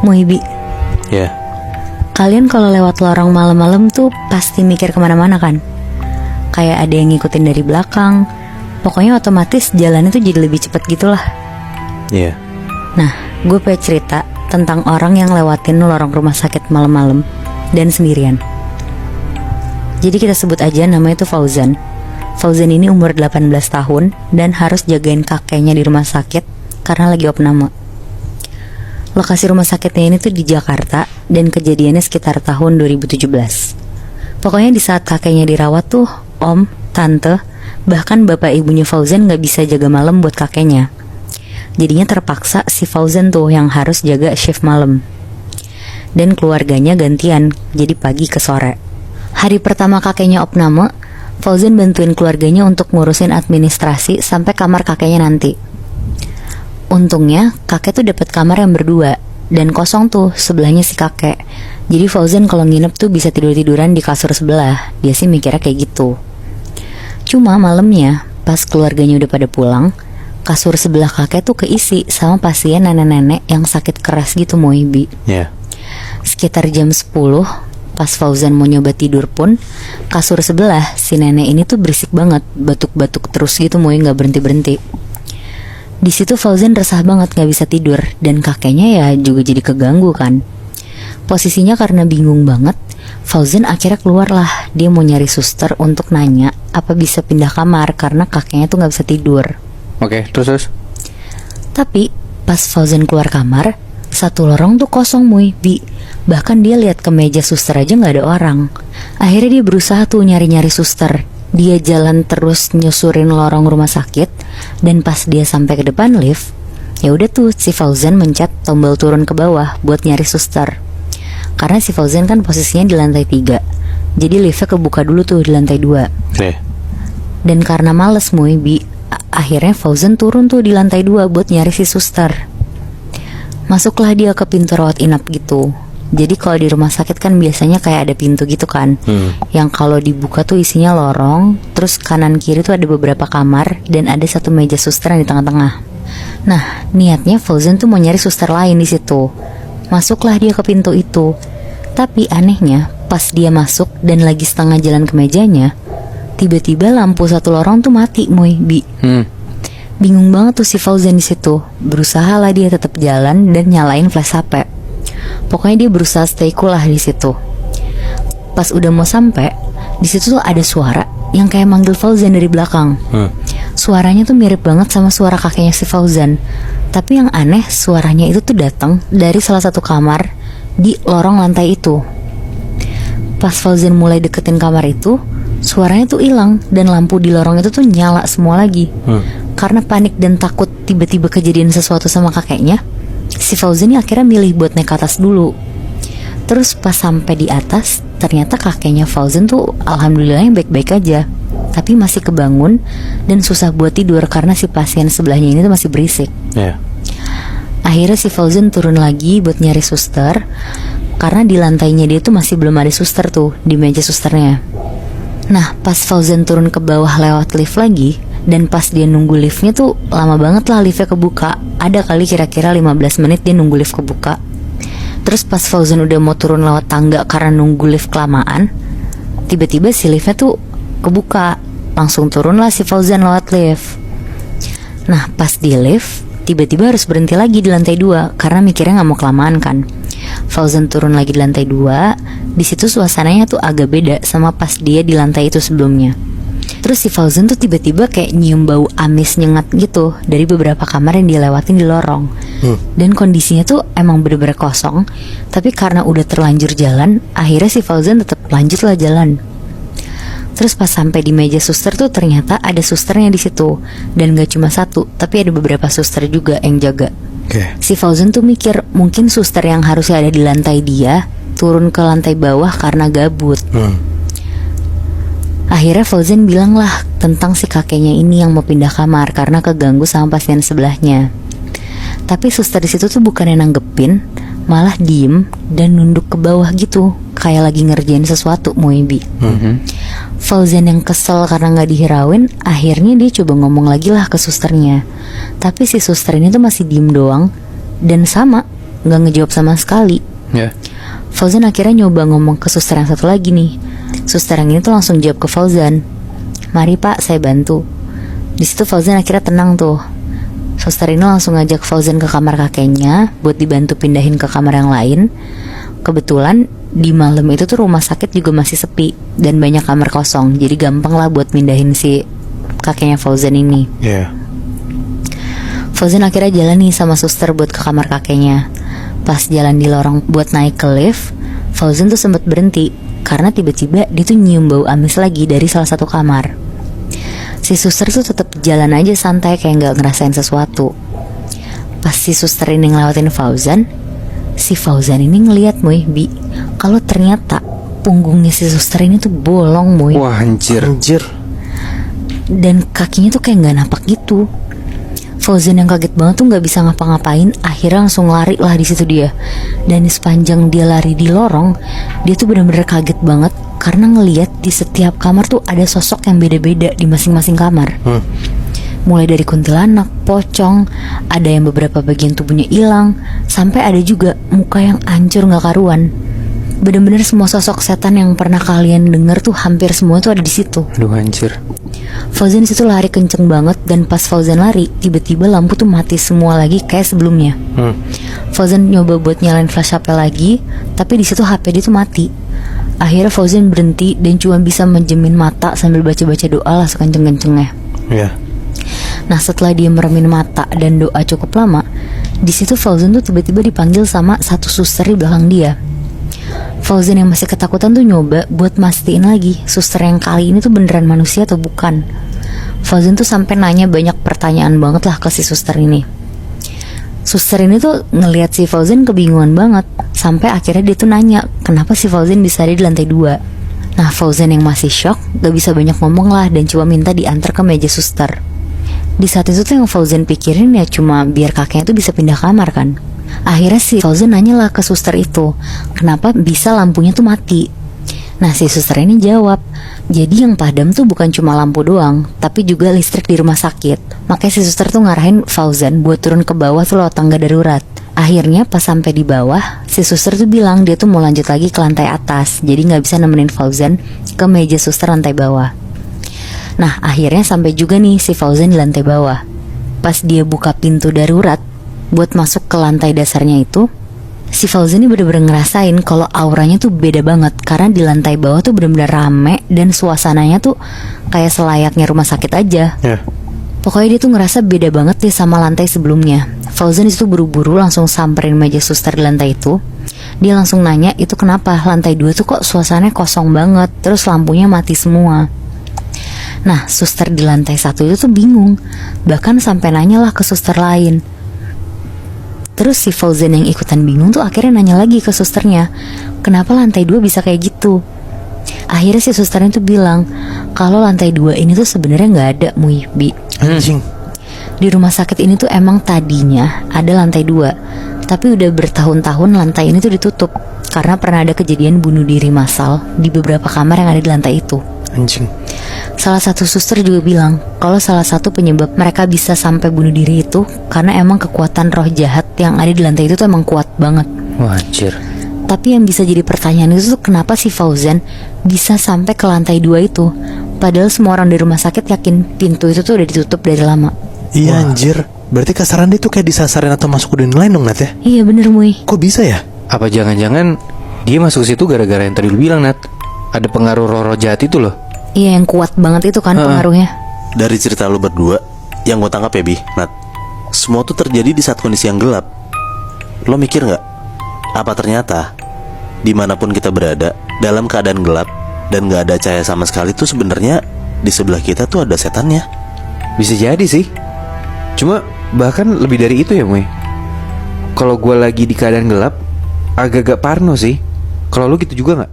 Muhibi. Ya. Kalian kalau lewat lorong malam-malam tuh pasti mikir kemana-mana kan? Kayak ada yang ngikutin dari belakang. Pokoknya otomatis jalannya tuh jadi lebih cepat gitulah. Iya. Nah, gue pengen cerita tentang orang yang lewatin lorong rumah sakit malam-malam dan sendirian. Jadi kita sebut aja namanya tuh Fauzan. Fauzan ini umur 18 tahun dan harus jagain kakeknya di rumah sakit karena lagi opname. Lokasi rumah sakitnya ini tuh di Jakarta dan kejadiannya sekitar tahun 2017. Pokoknya di saat kakeknya dirawat tuh, om, tante, bahkan bapak ibunya Fauzan gak bisa jaga malam buat kakeknya. Jadinya terpaksa si Fauzan tuh yang harus jaga shift malam. Dan keluarganya gantian, jadi pagi ke sore. Hari pertama kakeknya opname, Fauzan bantuin keluarganya untuk ngurusin administrasi sampai kamar kakeknya nanti. Untungnya kakek tuh dapat kamar yang berdua dan kosong tuh sebelahnya si kakek. Jadi Fauzan kalau nginep tuh bisa tidur-tiduran di kasur sebelah. Dia sih mikirnya kayak gitu. Cuma malamnya pas keluarganya udah pada pulang, kasur sebelah kakek tuh keisi sama pasien nenek-nenek yang sakit keras gitu Muhibi. Ya. Sekitar jam 10 pas Fauzan mau nyoba tidur pun, kasur sebelah si nenek ini tuh berisik banget, batuk-batuk terus gitu Muhibi, gak berhenti-berhenti. Di situ Fauzan resah banget gak bisa tidur dan kakeknya ya juga jadi keganggu kan. Posisinya karena bingung banget, Fauzan akhirnya keluar lah. Dia mau nyari suster untuk nanya apa bisa pindah kamar karena kakeknya tuh gak bisa tidur. Oke, terus? Tapi pas Fauzan keluar kamar, satu lorong tuh kosong Muhibi. Bahkan dia lihat ke meja suster aja gak ada orang. Akhirnya dia berusaha tuh nyari-nyari suster. Dia jalan terus nyusurin lorong rumah sakit. Dan pas dia sampai ke depan lift, ya udah tuh si Fauzan mencet tombol turun ke bawah buat nyari suster. Karena si Fauzan kan posisinya di lantai 3, jadi liftnya kebuka dulu tuh di lantai 2. Oke. Dan karena males Muhibi, akhirnya Fauzan turun tuh di lantai 2 buat nyari si suster. Masuklah dia ke pintu rawat inap gitu. Jadi kalau di rumah sakit kan biasanya kayak ada pintu gitu kan, yang kalau dibuka tuh isinya lorong. Terus kanan kiri tuh ada beberapa kamar dan ada satu meja suster yang di tengah-tengah. Nah niatnya Fauzan tuh mau nyari suster lain di situ. Masuklah dia ke pintu itu. Tapi anehnya pas dia masuk dan lagi setengah jalan ke mejanya, tiba-tiba lampu satu lorong tuh mati Muhibi. Bingung banget tuh si Fauzan di situ. Berusaha lah dia tetap jalan dan nyalain flash HP. Pokoknya dia berusaha stay cool lah di situ. Pas udah mau sampai, di situ tuh ada suara yang kayak manggil Fauzan dari belakang. Suaranya tuh mirip banget sama suara kakeknya si Fauzan. Tapi yang aneh, suaranya itu tuh datang dari salah satu kamar di lorong lantai itu. Pas Fauzan mulai deketin kamar itu, suaranya tuh hilang dan lampu di lorong itu tuh nyala semua lagi. Karena panik dan takut tiba-tiba kejadian sesuatu sama kakeknya, si Fauzan ini akhirnya milih buat naik ke atas dulu. Terus pas sampai di atas, ternyata kakeknya Fauzan tuh alhamdulillah baik-baik aja. Tapi masih kebangun dan susah buat tidur karena si pasien sebelahnya ini tuh masih berisik. Akhirnya si Fauzan turun lagi buat nyari suster. Karena di lantainya dia tuh masih belum ada suster tuh di meja susternya. Nah pas Fauzan turun ke bawah lewat lift lagi, dan pas dia nunggu liftnya tuh lama banget lah liftnya kebuka. Ada kali kira-kira 15 menit dia nunggu lift kebuka. Terus pas Fauzan udah mau turun lewat tangga karena nunggu lift kelamaan, tiba-tiba si liftnya tuh kebuka. Langsung turun lah si Fauzan lewat lift. Nah pas di lift, tiba-tiba harus berhenti lagi di lantai 2 karena mikirnya gak mau kelamaan kan. Fauzan turun lagi di lantai 2. Di situ suasananya tuh agak beda sama pas dia di lantai itu sebelumnya. Terus si Fauzan tuh tiba-tiba kayak nyium bau amis nyengat gitu dari beberapa kamar yang dia lewatin di lorong. Dan kondisinya tuh emang bener-bener kosong. Tapi karena udah terlanjur jalan, akhirnya si Fauzan tetap lanjut lah jalan. Terus pas sampai di meja suster tuh ternyata ada susternya di situ. Dan gak cuma satu, tapi ada beberapa suster juga yang jaga. Si Fauzan tuh mikir mungkin suster yang harusnya ada di lantai dia turun ke lantai bawah karena gabut. Akhirnya Fauzan bilang lah tentang si kakeknya ini yang mau pindah kamar karena keganggu sama pasien sebelahnya. Tapi suster di situ tuh bukannya nanggepin, malah diem dan nunduk ke bawah gitu, kayak lagi ngerjain sesuatu Muhibi. Fauzan yang kesel karena gak dihirauin, akhirnya dia coba ngomong lagi lah ke susternya. Tapi si suster ini tuh masih diem doang. Dan sama, nggak ngejawab sama sekali. Ya. Fauzan akhirnya nyoba ngomong ke suster yang satu lagi nih. Suster yang ini tuh langsung jawab ke Fauzan, "Mari Pak, saya bantu." Di situ Fauzan akhirnya tenang tuh. Suster ini langsung ngajak Fauzan ke kamar kakeknya buat dibantu pindahin ke kamar yang lain. Kebetulan di malam itu tuh rumah sakit juga masih sepi dan banyak kamar kosong, jadi gampang lah buat pindahin si kakeknya Fauzan ini. Ya. Fauzan akhirnya jalan nih sama suster buat ke kamar kakeknya. Pas jalan di lorong buat naik ke lift, Fauzan tuh sempat berhenti karena tiba-tiba dia tuh nyium bau amis lagi dari salah satu kamar. Si suster tuh tetap jalan aja santai kayak nggak ngerasain sesuatu. Pas si suster ini ngelewatin Fauzan, si Fauzan ini ngeliat Bi, kalau ternyata punggungnya si suster ini tuh bolong Wah anjir. dan kakinya tuh kayak nggak napak gitu. Fauzan yang kaget banget tuh nggak bisa ngapa-ngapain, akhirnya langsung lari lah di situ dia. Dan di sepanjang dia lari di lorong, dia tuh benar-benar kaget banget karena ngelihat di setiap kamar tuh ada sosok yang beda-beda di masing-masing kamar. Mulai dari kuntilanak, pocong, ada yang beberapa bagian tubuhnya hilang, sampai ada juga muka yang hancur nggak karuan. Bener-bener semua sosok setan yang pernah kalian dengar tuh hampir semua tuh ada di situ. Aduh anjir. Fauzan di situ lari kenceng banget dan pas Fauzan lari, tiba-tiba lampu tuh mati semua lagi kayak sebelumnya. Fauzan nyoba buat nyalain flash HP lagi, tapi di situ HP dia tuh mati. Akhirnya Fauzan berhenti dan cuma bisa menjemin mata sambil baca-baca doa lah sekenceng-kencengnya. Ya. Nah setelah dia meremin mata dan doa cukup lama, di situ Fauzan tuh tiba-tiba dipanggil sama satu suster di belakang dia. Fauzan yang masih ketakutan tuh nyoba buat mastiin lagi suster yang kali ini tuh beneran manusia atau bukan. Fauzan tuh sampai nanya banyak pertanyaan banget lah ke si suster ini. Suster ini tuh ngelihat si Fauzan kebingungan banget, sampai akhirnya dia tuh nanya kenapa si Fauzan bisa ada di lantai 2. Nah Fauzan yang masih shock gak bisa banyak ngomong lah dan cuma minta diantar ke meja suster. Di saat itu tuh yang Fauzan pikirin ya cuma biar kakeknya tuh bisa pindah kamar kan. Akhirnya si Fauzan nanya lah ke suster itu, kenapa bisa lampunya tuh mati. Nah si suster ini jawab, jadi yang padam tuh bukan cuma lampu doang, tapi juga listrik di rumah sakit. Makanya si suster tuh ngarahin Fauzan buat turun ke bawah tuh lewat tangga darurat. Akhirnya pas sampai di bawah, si suster tuh bilang dia tuh mau lanjut lagi ke lantai atas, jadi gak bisa nemenin Fauzan ke meja suster lantai bawah. Nah akhirnya sampai juga nih si Fauzan di lantai bawah. Pas dia buka pintu darurat buat masuk ke lantai dasarnya itu, si Fauzan ini bener-bener ngerasain kalau auranya tuh beda banget. Karena di lantai bawah tuh bener-bener rame dan suasananya tuh kayak selayaknya rumah sakit aja. Pokoknya dia tuh ngerasa beda banget deh sama lantai sebelumnya. Fauzan itu buru-buru langsung samperin meja suster di lantai itu. Dia langsung nanya itu kenapa lantai 2 tuh kok suasananya kosong banget, terus lampunya mati semua. Nah suster di lantai 1 itu tuh bingung, bahkan sampai nanya lah ke suster lain. Terus si Fauzan yang ikutan bingung tuh akhirnya nanya lagi ke susternya, kenapa lantai 2 bisa kayak gitu. Akhirnya si susternya tuh bilang kalau lantai 2 ini tuh sebenarnya gak ada Bi. Anjing. Di rumah sakit ini tuh emang tadinya ada lantai 2, tapi udah bertahun-tahun lantai ini tuh ditutup karena pernah ada kejadian bunuh diri massal di beberapa kamar yang ada di lantai itu. Anjing. Salah satu suster juga bilang kalau salah satu penyebab mereka bisa sampai bunuh diri itu karena emang kekuatan roh jahat yang ada di lantai itu tuh emang kuat banget. Wah anjir. Tapi yang bisa jadi pertanyaan itu tuh kenapa si Fauzan bisa sampai ke lantai 2 itu, padahal semua orang di rumah sakit yakin pintu itu tuh udah ditutup dari lama. Iya anjir, berarti kasaran dia tuh kayak disasarin atau masuk ke dunia lain dong Nat ya? Iya bener Muy. Kok bisa ya? Apa jangan-jangan dia masuk situ gara-gara yang tadi lu bilang Nat, ada pengaruh roh-roh jahat itu loh. Iya yang kuat banget itu kan pengaruhnya. Dari cerita lu berdua, yang gue tangkap ya Bi, Nat, semua tuh terjadi di saat kondisi yang gelap. Lo mikir gak? Apa ternyata dimanapun kita berada, dalam keadaan gelap dan gak ada cahaya sama sekali tuh sebenarnya di sebelah kita tuh ada setannya. Bisa jadi sih. Cuma bahkan lebih dari itu ya Muy. Kalau gue lagi di keadaan gelap, agak-agak parno sih. Kalau lu gitu juga gak?